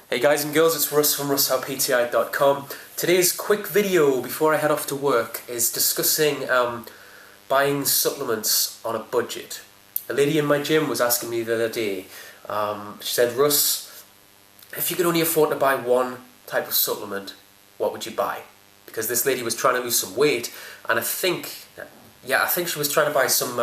Hey guys and girls, it's Russ from russhowpti.com. Today's quick video before I head off to work is discussing buying supplements on a budget. A lady in my gym was asking me the other day, she said, Russ, if you could only afford to buy one type of supplement, what would you buy? Because this lady was trying to lose some weight, and I think she was trying to buy some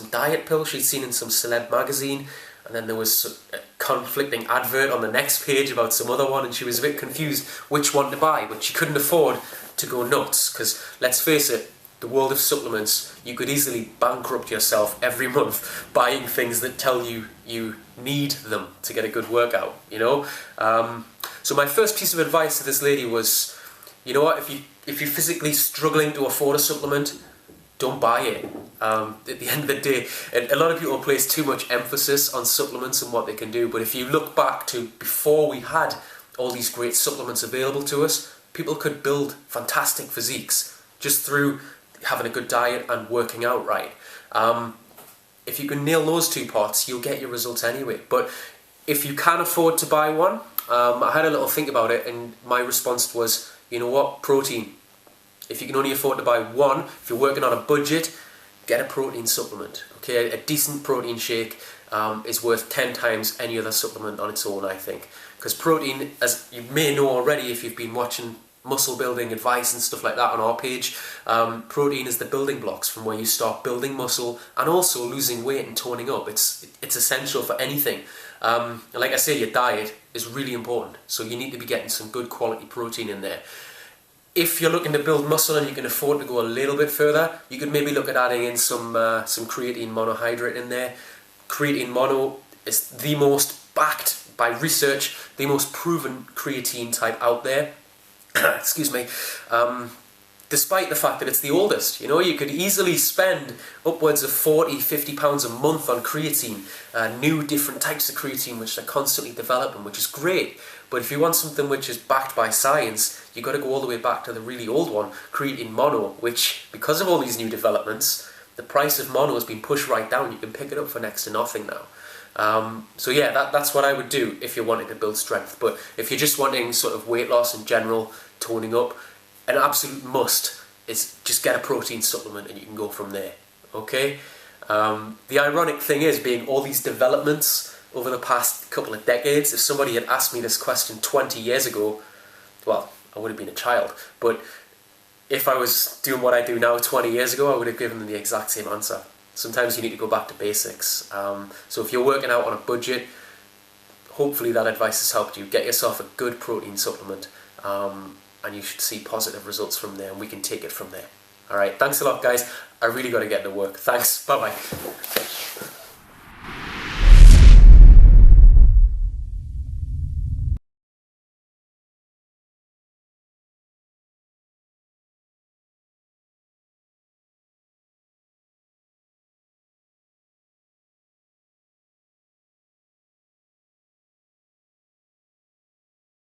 diet pill she'd seen in some celeb magazine, and then there was a conflicting advert on the next page about some other one, and she was a bit confused which one to buy, but she couldn't afford to go nuts, because let's face it, the world of supplements, you could easily bankrupt yourself every month buying things that tell you you need them to get a good workout, you know? So my first piece of advice to this lady was, you know what, if you're physically struggling to afford a supplement, don't buy it. At the end of the day, a lot of people place too much emphasis on supplements and what they can do, but if you look back to before we had all these great supplements available to us, people could build fantastic physiques just through having a good diet and working out right. If you can nail those two parts, you'll get your results anyway. But if you can afford to buy one, I had a little think about it, and my response was, you know what, protein. If you can only afford to buy one, if you're working on a budget, get a protein supplement. Okay, a decent protein shake is worth 10 times any other supplement on its own, I think. Because protein, as you may know already if you've been watching muscle building advice and stuff like that on our page, protein is the building blocks from where you start building muscle and also losing weight and toning up. It's essential for anything. And like I said, your diet is really important, so you need to be getting some good quality protein in there. If you're looking to build muscle and you can afford to go a little bit further, you could maybe look at adding in some creatine monohydrate in there. Creatine mono is the most backed by research, the most proven creatine type out there. Excuse me. Despite the fact that it's the oldest, you know, you could easily spend upwards of £40–50 a month on creatine, new different types of creatine which they're constantly developing, which is great. But if you want something which is backed by science, you've got to go all the way back to the really old one, creatine mono, which, because of all these new developments, the price of mono has been pushed right down. You can pick it up for next to nothing now. So yeah, that's what I would do if you're wanting to build strength. But if you're just wanting sort of weight loss in general, toning up, an absolute must is just get a protein supplement and you can go from there, okay? The ironic thing is, being all these developments over the past couple of decades, if somebody had asked me this question 20 years ago, well, I would have been a child, but if I was doing what I do now 20 years ago, I would have given them the exact same answer. Sometimes you need to go back to basics. So if you're working out on a budget, hopefully that advice has helped you. Get yourself a good protein supplement, and you should see positive results from there, and we can take it from there. Alright, thanks a lot guys. I really got to get to work. Thanks, bye bye.